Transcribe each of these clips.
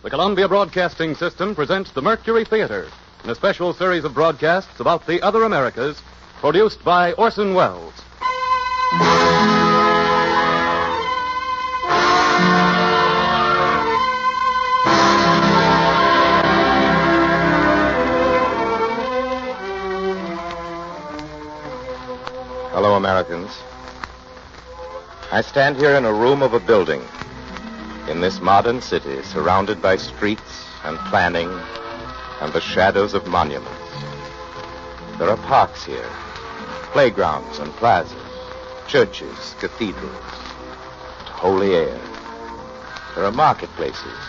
The Columbia Broadcasting System presents the Mercury Theater in a special series of broadcasts about the other Americas, produced by Orson Welles. Hello, Americans. I stand here in a room of a building in this modern city, surrounded by streets and planning and the shadows of monuments. There are parks here, playgrounds and plazas, churches, cathedrals, and holy air. There are marketplaces,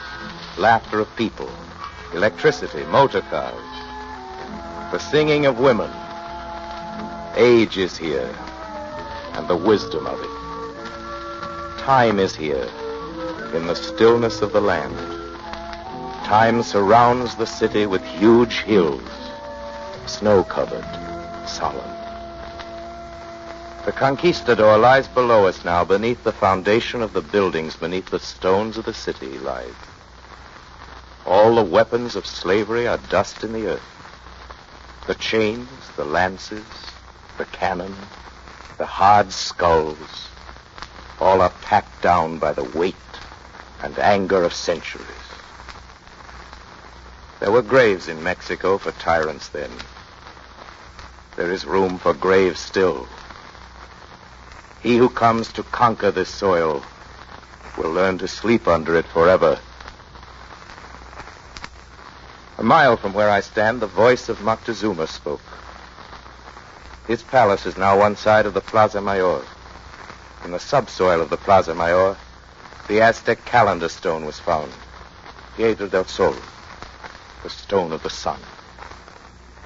laughter of people, electricity, motor cars, the singing of women. Age is here, and the wisdom of it. Time is here, in the stillness of the land. Time surrounds the city with huge hills, snow-covered, solemn. The conquistador lies below us now, beneath the foundation of the buildings, beneath the stones of the city lies. All the weapons of slavery are dust in the earth. The chains, the lances, the cannon, the hard skulls, all are packed down by the weight and anger of centuries. There were graves in Mexico for tyrants then. There is room for graves still. He who comes to conquer this soil will learn to sleep under it forever. A mile from where I stand, the voice of Moctezuma spoke. His palace is now one side of the Plaza Mayor. In the subsoil of the Plaza Mayor, the Aztec calendar stone was found. Piedra del Sol, the stone of the sun.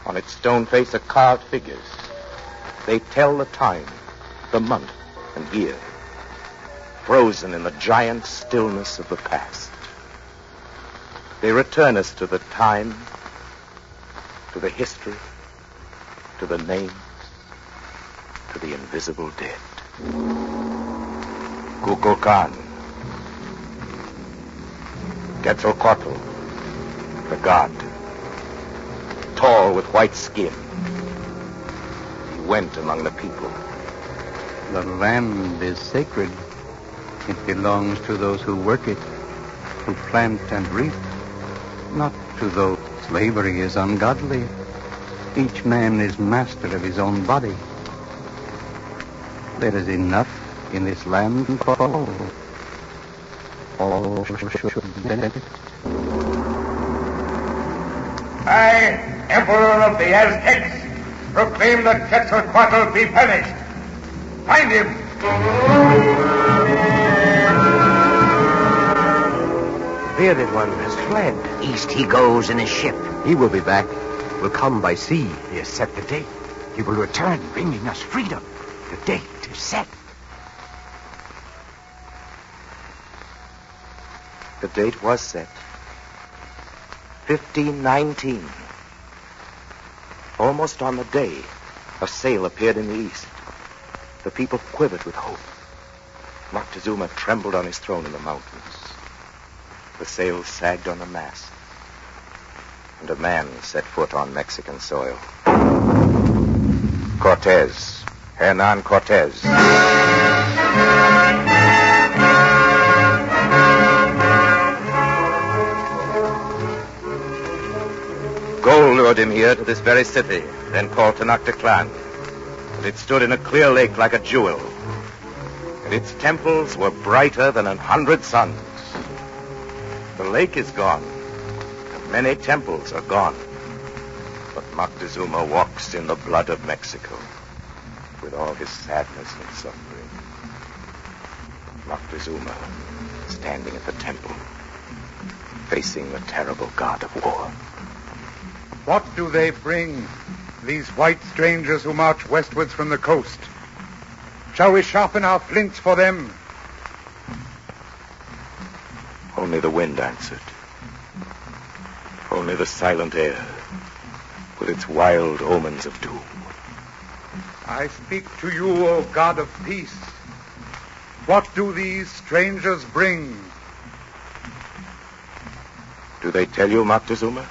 On its stone face are carved figures. They tell the time, the month, and year, frozen in the giant stillness of the past. They return us to the time, to the history, to the names, to the invisible dead. Kukulkan, Quetzalcoatl, the god, tall with white skin. He went among the people. The land is sacred. It belongs to those who work it, who plant and reap, not to those. Slavery is ungodly. Each man is master of his own body. There is enough in this land for all. All should benefit. I, Emperor of the Aztecs, proclaim that Quetzalcoatl be punished. Find him! The bearded one has fled. East he goes in his ship. He will be back. Will come by sea. He has set the date. He will return, bringing us freedom. The date is set. The date was set. 1519. Almost on the day, a sail appeared in the east. The people quivered with hope. Moctezuma trembled on his throne in the mountains. The sail sagged on the mast, and a man set foot on Mexican soil. Cortez, Hernan Cortez. Gold lured him here to this very city, then called Tenochtitlan. And it stood in a clear lake like a jewel. And its temples were brighter than 100 suns. The lake is gone, and many temples are gone. But Moctezuma walks in the blood of Mexico, with all his sadness and suffering. Moctezuma, standing at the temple, facing the terrible god of war. What do they bring, these white strangers who march westwards from the coast? Shall we sharpen our flints for them? Only the wind answered. Only the silent air, with its wild omens of doom. I speak to you, O God of peace. What do these strangers bring? Do they tell you, Moctezuma?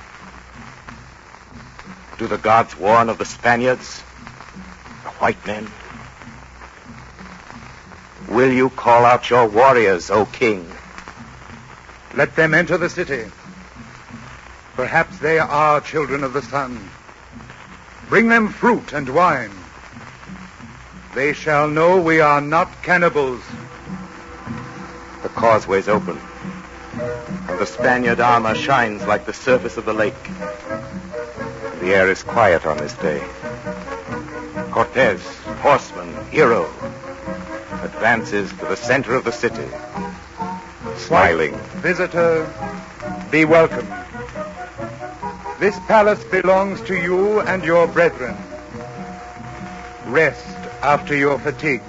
Do the gods warn of the Spaniards? The white men? Will you call out your warriors, O king? Let them enter the city. Perhaps they are children of the sun. Bring them fruit and wine. They shall know we are not cannibals. The causeway's open, and the Spaniard armor shines like the surface of the lake. The air is quiet on this day. Cortez, horseman, hero, advances to the center of the city, smiling. White visitor, be welcome. This palace belongs to you and your brethren. Rest after your fatigues.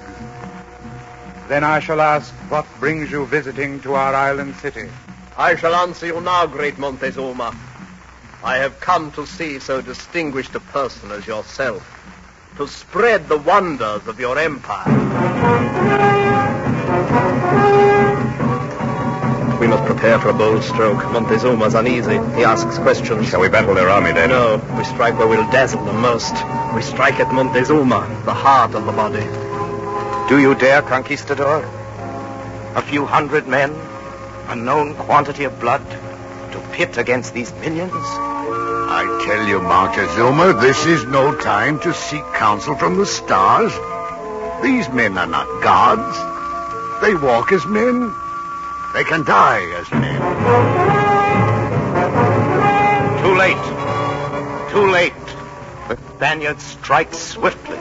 Then I shall ask what brings you visiting to our island city. I shall answer you now, great Montezuma. I have come to see so distinguished a person as yourself, to spread the wonders of your empire. We must prepare for a bold stroke. Montezuma's uneasy. He asks questions. Shall we battle their army, then? No, we strike where we'll dazzle them most. We strike at Montezuma, the heart of the body. Do you dare, conquistador? A few hundred men, a known quantity of blood, to pit against these minions? I tell you, Montezuma, this is no time to seek counsel from the stars. These men are not gods. They walk as men. They can die as men. Too late. Too late. The Spaniards strike swiftly.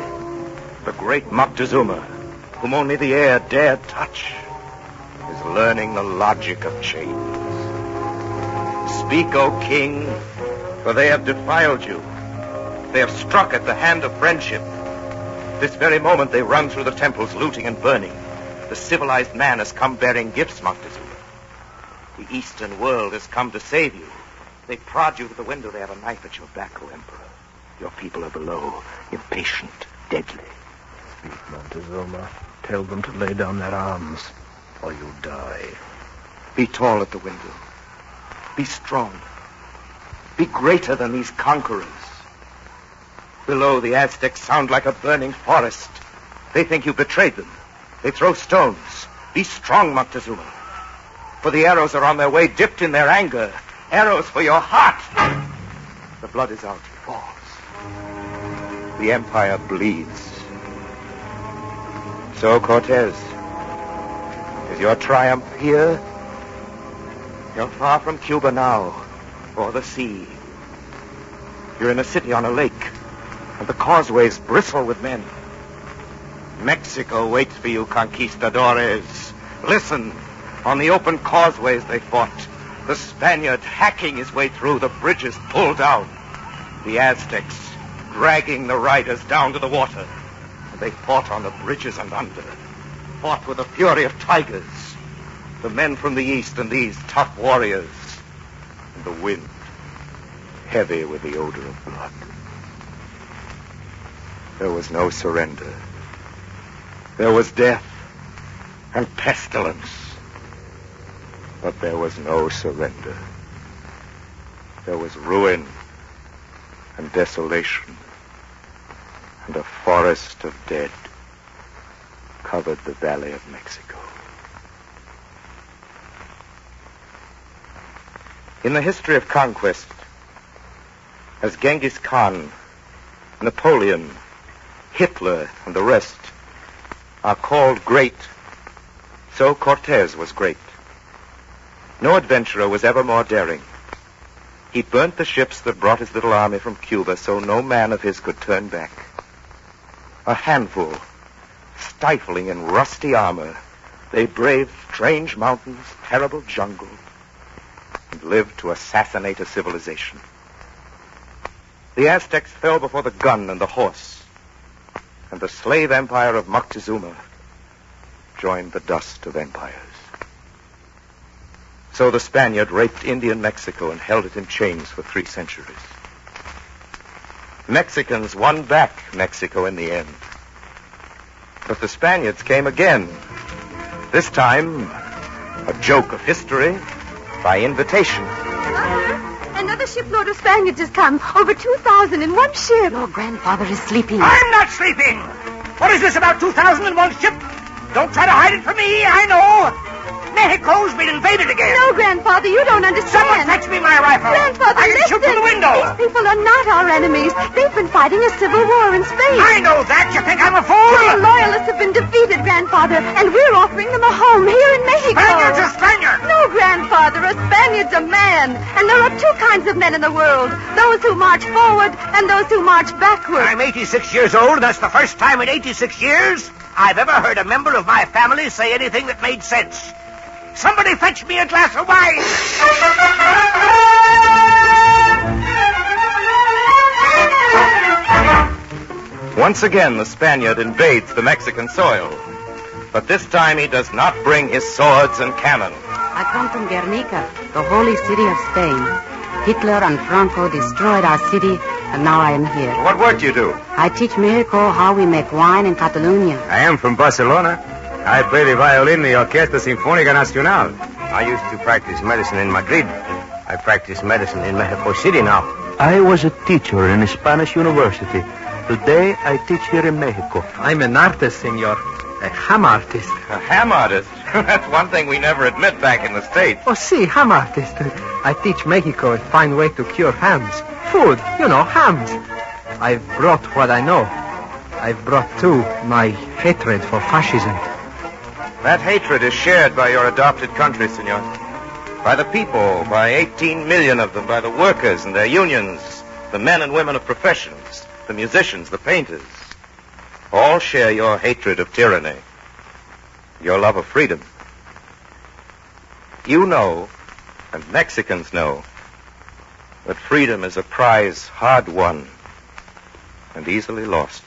The great Moctezuma, whom only the air dared touch, is learning the logic of change. Speak, O king, for they have defiled you. They have struck at the hand of friendship. This very moment they run through the temples, looting and burning. The civilized man has come bearing gifts, Moctezuma. The Eastern world has come to save you. They prod you to the window. They have a knife at your back, O Emperor. Your people are below, impatient, deadly. Speak, Montezuma. Tell them to lay down their arms, or you'll die. Be tall at the window. Be strong. Be greater than these conquerors. Below, the Aztecs sound like a burning forest. They think you betrayed them. They throw stones. Be strong, Moctezuma. For the arrows are on their way, dipped in their anger. Arrows for your heart. The blood is out. It falls. The empire bleeds. So, Cortez, is your triumph here? You're far from Cuba now, or the sea. You're in a city on a lake, and the causeways bristle with men. Mexico waits for you, conquistadores. Listen, on the open causeways they fought. The Spaniard hacking his way through, the bridges pulled down. The Aztecs dragging the riders down to the water. And they fought on the bridges and under. Fought with the fury of tigers. The men from the east and these tough warriors. And the wind, heavy with the odor of blood. There was no surrender. There was death and pestilence. But there was no surrender. There was ruin and desolation. And a forest of dead covered the Valley of Mexico. In the history of conquest, as Genghis Khan, Napoleon, Hitler, and the rest are called great, so Cortez was great. No adventurer was ever more daring. He burnt the ships that brought his little army from Cuba so no man of his could turn back. A handful, stifling in rusty armor, they braved strange mountains, terrible jungles, and lived to assassinate a civilization. The Aztecs fell before the gun and the horse, and the slave empire of Moctezuma joined the dust of empires. So the Spaniard raped Indian Mexico and held it in chains for 3 centuries. Mexicans won back Mexico in the end. But the Spaniards came again. This time, a joke of history by invitation. Another shipload of Spaniards has come. Over 2,000 in one ship. Your grandfather is sleeping. I'm not sleeping. What is this about 2,001 ship? Don't try to hide it from me. I know. Mexico's been invaded again. No, Grandfather, you don't understand. Someone fetch me my rifle. Grandfather, I can shoot from the window. These people are not our enemies. They've been fighting a civil war in Spain. I know that. You think I'm a fool? The loyalists have been defeated, Grandfather, and we're offering them a home here in Mexico. Spaniard's a Spaniard. No, Grandfather, a Spaniard's a man. And there are two kinds of men in the world. Those who march forward and those who march backward. I'm 86 years old. That's the first time in 86 years I've ever heard a member of my family say anything that made sense. Somebody fetch me a glass of wine. Once again, the Spaniard invades the Mexican soil. But this time he does not bring his swords and cannon. I come from Guernica, the holy city of Spain. Hitler and Franco destroyed our city, and now I am here. What work do you do? I teach Mexico how we make wine in Catalonia. I am from Barcelona. I play the violin in the Orquesta Sinfónica Nacional. I used to practice medicine in Madrid. I practice medicine in Mexico City now. I was a teacher in a Spanish university. Today, I teach here in Mexico. I'm an artist, senor. A ham artist. A ham artist? That's one thing we never admit back in the States. Oh, see, ham artist. I teach Mexico a fine way to cure hams. Food, hams. I've brought what I know. I've brought, too, my hatred for fascism. That hatred is shared by your adopted country, senor. By the people, by 18 million of them, by the workers and their unions, the men and women of professions, the musicians, the painters. All share your hatred of tyranny, your love of freedom. You know, and Mexicans know, that freedom is a prize hard won and easily lost.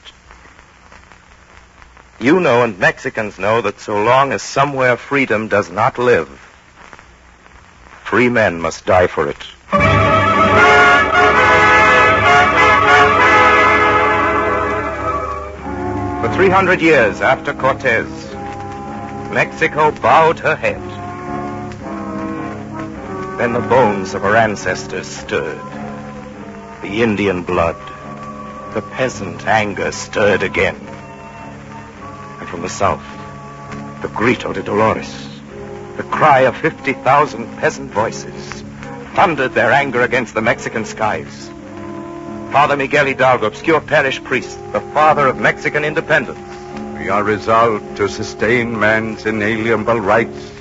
You know and Mexicans know that so long as somewhere freedom does not live, free men must die for it. For 300 years after Cortez, Mexico bowed her head. Then the bones of her ancestors stirred. The Indian blood, the peasant anger stirred again. And from the south, the grito de Dolores, the cry of 50,000 peasant voices, thundered their anger against the Mexican skies. Father Miguel Hidalgo, obscure parish priest, the father of Mexican independence. We are resolved to sustain man's inalienable rights.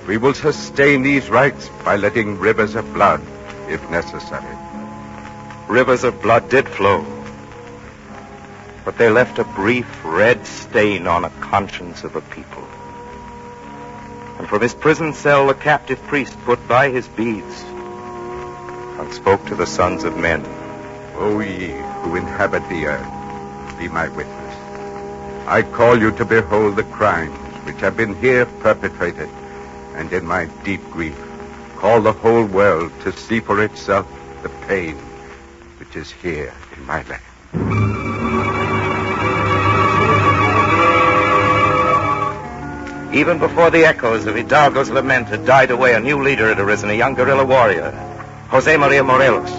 We will sustain these rights by letting rivers of blood, if necessary. Rivers of blood did flow, but they left a brief red stain on a conscience of a people. And from his prison cell, the captive priest put by his beads and spoke to the sons of men. O ye who inhabit the earth, be my witness. I call you to behold the crimes which have been here perpetrated, and in my deep grief, call the whole world to see for itself the pain which is here in my land. Even before the echoes of Hidalgo's lament had died away, a new leader had arisen, a young guerrilla warrior, Jose Maria Morelos.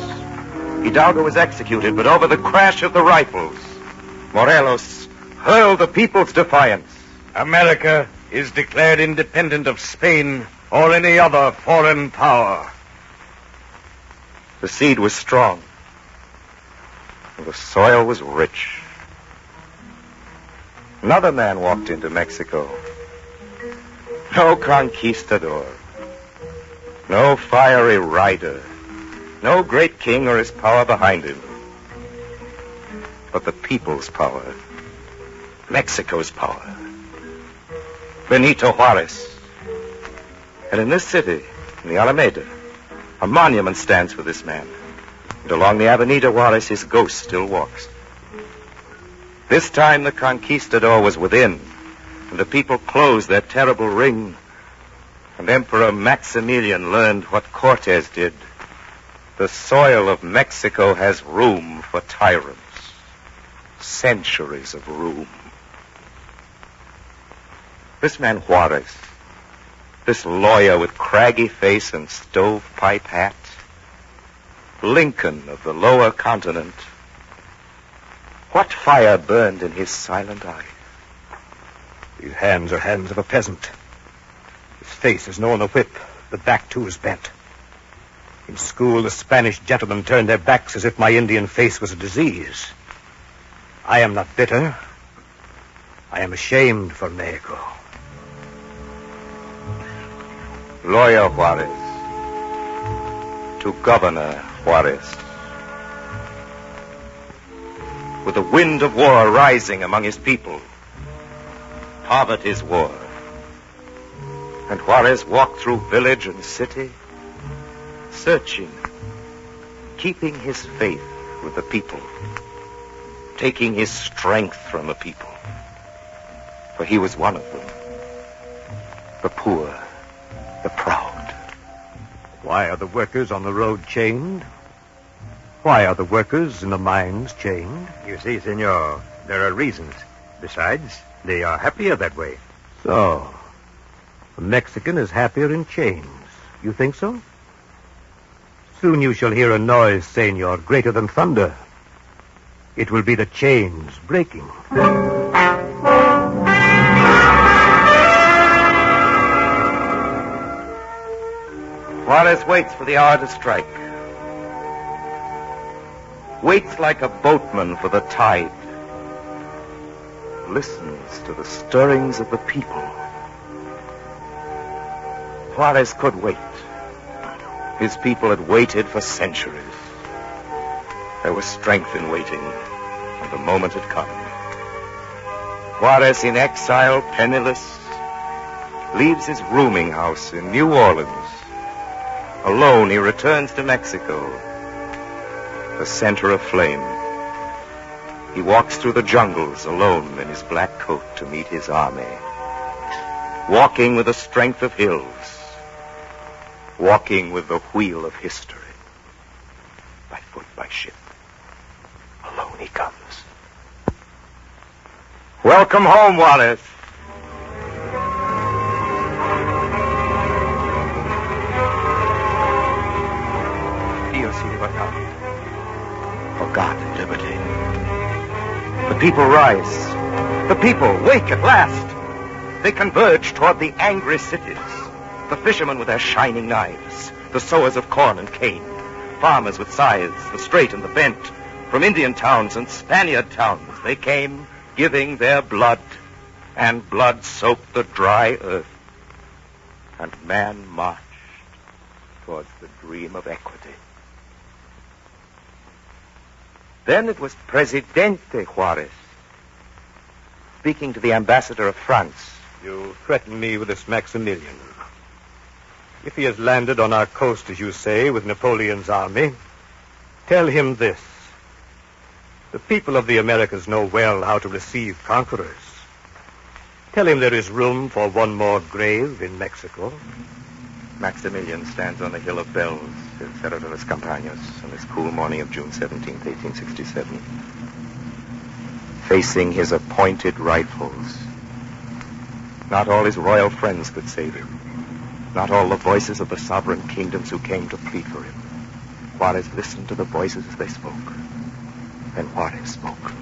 Hidalgo was executed, but over the crash of the rifles, Morelos hurled the people's defiance. America is declared independent of Spain or any other foreign power. The seed was strong. The soil was rich. Another man walked into Mexico. No conquistador. No fiery rider. No great king or his power behind him. But the people's power. Mexico's power. Benito Juarez. And in this city, in the Alameda, a monument stands for this man. And along the Avenida Juarez, his ghost still walks. This time the conquistador was within, and the people closed their terrible ring, and Emperor Maximilian learned what Cortez did. The soil of Mexico has room for tyrants. Centuries of room. This man Juarez, This lawyer with craggy face and stovepipe hat. Lincoln of the lower continent. What fire burned in his silent eye? These hands are hands of a peasant. His face has known a whip. The back, too, is bent. In school, the Spanish gentlemen turned their backs as if my Indian face was a disease. I am not bitter. I am ashamed for Mexico. Lawyer Juarez to Governor Juarez. With the wind of war rising among his people, poverty's war. And Juarez walked through village and city, searching, keeping his faith with the people, taking his strength from the people. For he was one of them. The poor, the proud. Why are the workers on the road chained? Why are the workers in the mines chained? You see, senor, there are reasons. Besides, they are happier that way. So, a Mexican is happier in chains. You think so? Soon you shall hear a noise, senor, greater than thunder. It will be the chains breaking. Juarez waits for the hour to strike. Waits like a boatman for the tide. Listens to the stirrings of the people. Juarez could wait. His people had waited for centuries. There was strength in waiting, and the moment had come. Juarez, in exile, penniless, leaves his rooming house in New Orleans. Alone, he returns to Mexico, the center of flame. He walks through the jungles alone in his black coat to meet his army. Walking with the strength of hills. Walking with the wheel of history. By foot, by ship. Alone he comes. Welcome home, Wallace. For God and liberty. The people rise. The people wake at last. They converge toward the angry cities. The fishermen with their shining knives. The sowers of corn and cane. Farmers with scythes, the straight and the bent. From Indian towns and Spaniard towns they came, giving their blood. And blood soaked the dry earth. And man marched towards the dream of equity. Then it was Presidente Juarez, speaking to the ambassador of France. You threaten me with this Maximilian. If he has landed on our coast, as you say, with Napoleon's army, tell him this. The people of the Americas know well how to receive conquerors. Tell him there is room for one more grave in Mexico. Maximilian stands on the Hill of Bells in Cerro de las Campañas on this cool morning of June 17, 1867. Facing his appointed rifles. Not all his royal friends could save him. Not all the voices of the sovereign kingdoms who came to plead for him. Juarez listened to the voices as they spoke. Then Juarez spoke.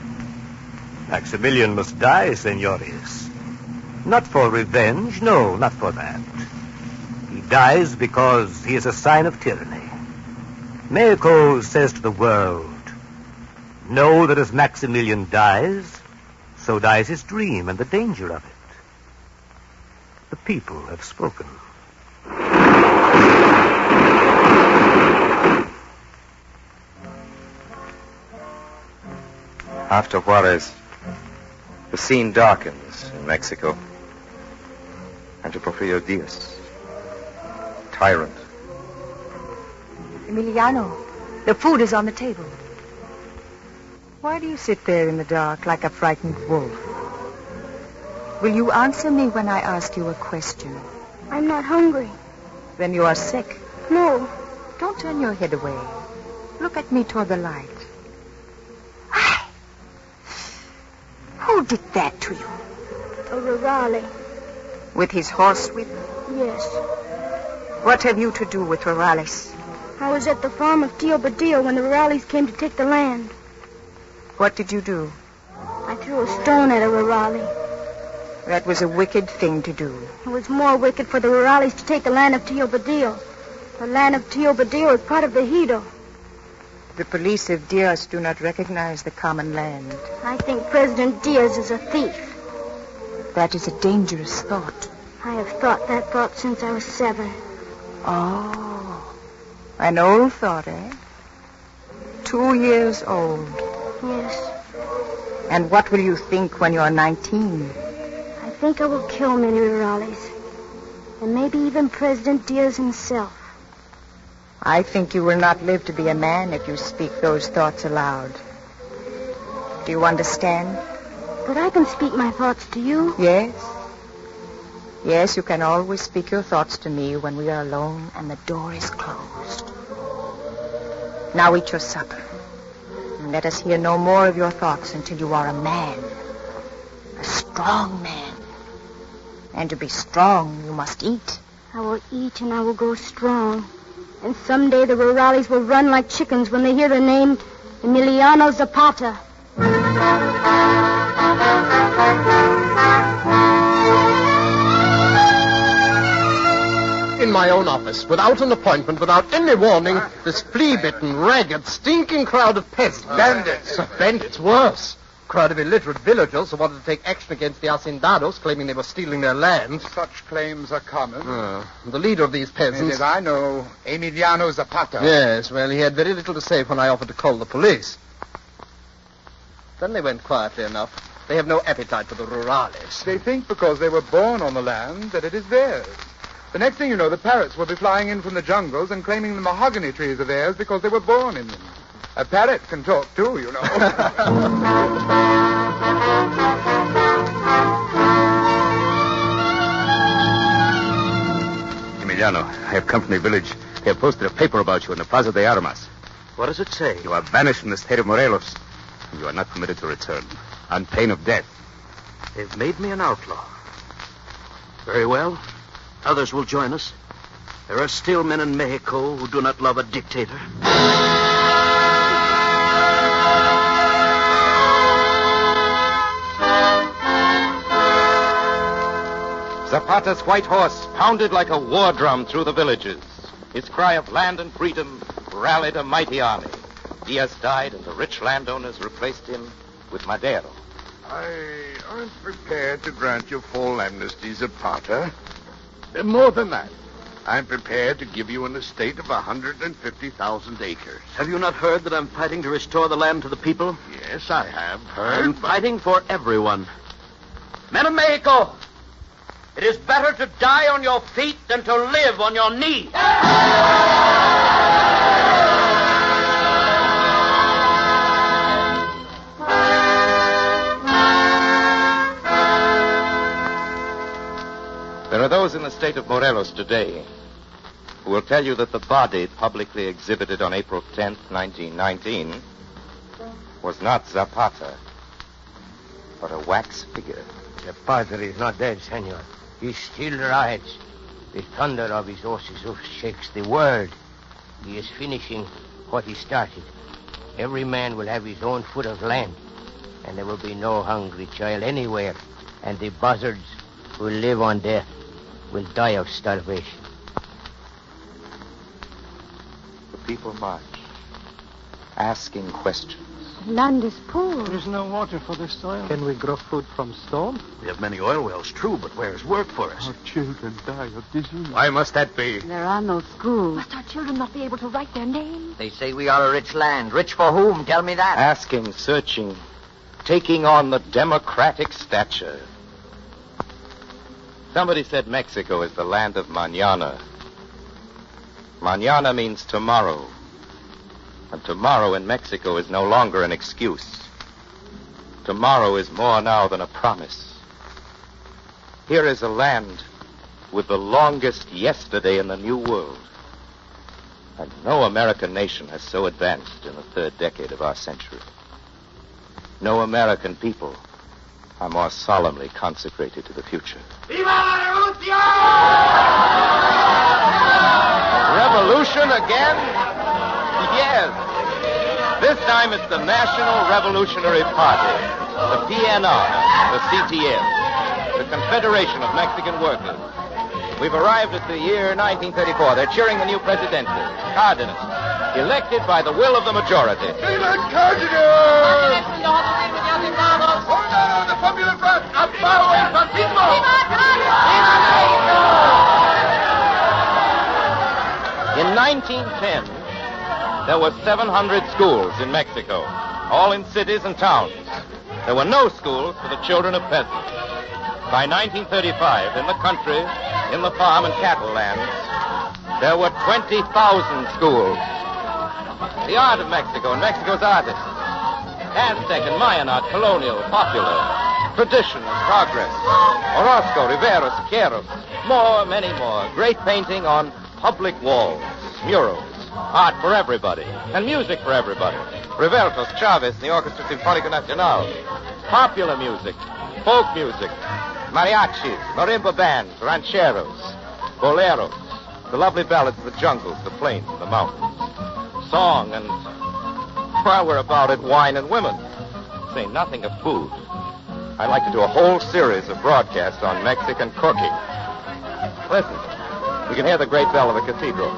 Maximilian must die, senores. Not for revenge, no, not for that. He dies because he is a sign of tyranny. Mexico says to the world, know that as Maximilian dies, so dies his dream and the danger of it. The people have spoken. After Juarez, the scene darkens in Mexico. And to Porfirio Diaz, tyrant. Emiliano, the food is on the table. Why do you sit there in the dark like a frightened wolf? Will you answer me when I ask you a question? I'm not hungry. Then you are sick. No. Don't turn your head away. Look at me toward the light. Who did that to you? A rurale. With his horsewhip? Yes. What have you to do with rurales? I was at the farm of Tio Badillo when the rurales came to take the land. What did you do? I threw a stone at a rurale. That was a wicked thing to do. It was more wicked for the rurales to take the land of Tio Badillo. The land of Tio Badillo is part of the Ejido. The police of Diaz do not recognize the common land. I think President Diaz is a thief. That is a dangerous thought. I have thought that thought since I was 7. Oh, an old thought, eh? 2 years old. Yes. And what will you think when you're 19? I think I will kill many rurales. And maybe even President Diaz himself. I think you will not live to be a man if you speak those thoughts aloud. Do you understand? But I can speak my thoughts to you. Yes. Yes, you can always speak your thoughts to me when we are alone and the door is closed. Now eat your supper. And let us hear no more of your thoughts until you are a man. A strong man. And to be strong, you must eat. I will eat and I will grow strong. And someday the rurales will run like chickens when they hear the name Emiliano Zapata. In my own office, without an appointment, without any warning, this flea-bitten, ragged, stinking crowd of peasants. Bandits. Bandits, worse. Crowd of illiterate villagers who wanted to take action against the hacendados, claiming they were stealing their land. Such claims are common. The leader of these peasants... Yes, I know. Emiliano Zapata. Yes, well, he had very little to say when I offered to call the police. Then they went quietly enough. They have no appetite for the rurales. They think because they were born on the land that it is theirs. The next thing you know, the parrots will be flying in from the jungles and claiming the mahogany trees are theirs because they were born in them. A parrot can talk, too, you know. Emiliano, I have come from the village. They have posted a paper about you in the Plaza de Armas. What does it say? You are banished from the state of Morelos. You are not permitted to return, on pain of death. They've made me an outlaw. Very well. Others will join us. There are still men in Mexico who do not love a dictator. Zapata's white horse pounded like a war drum through the villages. His cry of land and freedom rallied a mighty army. Diaz died, and the rich landowners replaced him with Madero. I aren't prepared to grant you full amnesty, Zapata. More than that, I'm prepared to give you an estate of 150,000 acres. Have you not heard that I'm fighting to restore the land to the people? Yes, I have heard. I'm fighting for everyone. Men of Mexico, it is better to die on your feet than to live on your knees. There are those in the state of Morelos today who will tell you that the body publicly exhibited on April 10th, 1919, was not Zapata, but a wax figure. Zapata is not dead, senor. He still rides. The thunder of his horse's hoof shakes the world. He is finishing what he started. Every man will have his own foot of land, and there will be no hungry child anywhere, and the buzzards who live on death will die of starvation. The people march, asking questions. Land is poor. There's no water for the soil. Can we grow food from stone? We have many oil wells, true, but where is work for us? Our children die of disease. Why must that be? There are no schools. Must our children not be able to write their names? They say we are a rich land. Rich for whom? Tell me that. Asking, searching, taking on the democratic stature. Somebody said Mexico is the land of mañana. Mañana means tomorrow. And tomorrow in Mexico is no longer an excuse. Tomorrow is more now than a promise. Here is a land with the longest yesterday in the New World. And no American nation has so advanced in the third decade of our century. No American people are more solemnly consecrated to the future. Viva la Revolution again? Yes. This time it's the National Revolutionary Party, the PNR, the CTM, the Confederation of Mexican Workers. We've arrived at the year 1934. They're cheering the new presidente, Cardenas, elected by the will of the majority. ¡Viva Cardenas! ¡Soldado de Popular Front! ¡Abajo el fascismo! In 1910, there were 700 schools in Mexico, all in cities and towns. There were no schools for the children of peasants. By 1935, in the country, in the farm and cattle lands, there were 20,000 schools. The art of Mexico and Mexico's artists, Aztec and Mayan art, colonial, popular, tradition and progress, Orozco, Rivera, Siqueiros, more, many more. Great painting on public walls, murals, art for everybody, and music for everybody. Rivertos, Chavez, and the Orchestra Sinfónico Nacional. Popular music, folk music, mariachis, marimba bands, rancheros, boleros, the lovely ballads of the jungles, the plains, the mountains. Song and, while we're about it, wine and women. Say nothing of food. I'd like to do a whole series of broadcasts on Mexican cooking. Listen, you can hear the great bell of the cathedral.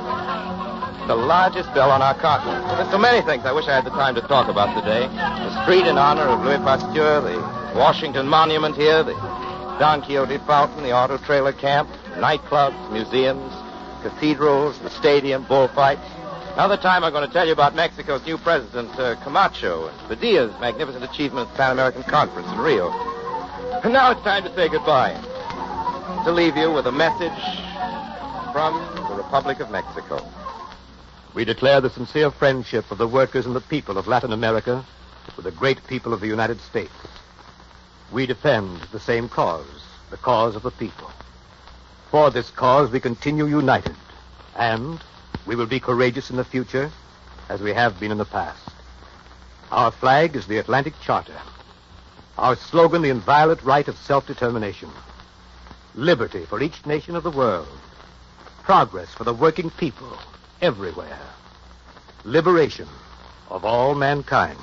The largest bell on our continent. There's so many things I wish I had the time to talk about today. The street in honor of Louis Pasteur, the Washington Monument here, the Don Quixote Fountain, the auto trailer camp, nightclubs, museums, cathedrals, the stadium, bullfights. Another time I'm going to tell you about Mexico's new president, Camacho, and Padilla's magnificent achievement at the Pan American Conference in Rio. And now it's time to say goodbye. To leave you with a message from the Republic of Mexico. We declare the sincere friendship of the workers and the people of Latin America with the great people of the United States. We defend the same cause, the cause of the people. For this cause, we continue united, and we will be courageous in the future as we have been in the past. Our flag is the Atlantic Charter. Our slogan, the inviolate right of self-determination. Liberty for each nation of the world. Progress for the working people everywhere. Liberation of all mankind.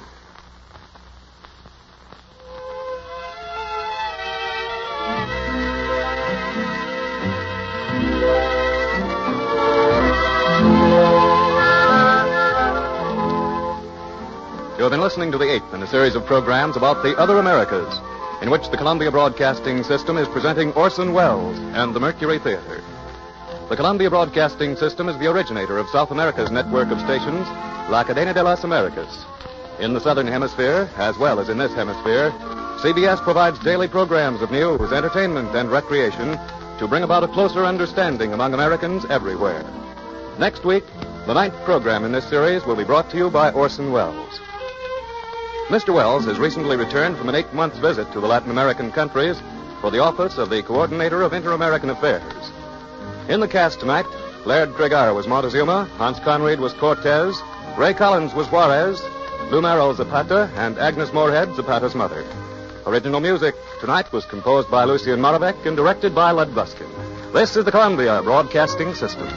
You have been listening to the 8th in a series of programs about the other Americas, in which the Columbia Broadcasting System is presenting Orson Welles and the Mercury Theater. The Columbia Broadcasting System is the originator of South America's network of stations, La Cadena de las Americas. In the Southern Hemisphere, as well as in this hemisphere, CBS provides daily programs of news, entertainment, and recreation to bring about a closer understanding among Americans everywhere. Next week, the 9th program in this series will be brought to you by Orson Welles. Mr. Welles has recently returned from an 8-month visit to the Latin American countries for the office of the Coordinator of Inter-American Affairs. In the cast tonight, Laird Tregar was Montezuma, Hans Conried was Cortez, Ray Collins was Juarez, Lou Merrill Zapata, and Agnes Moorehead, Zapata's mother. Original music tonight was composed by Lucien Moravec and directed by Lud Buskin. This is the Columbia Broadcasting System.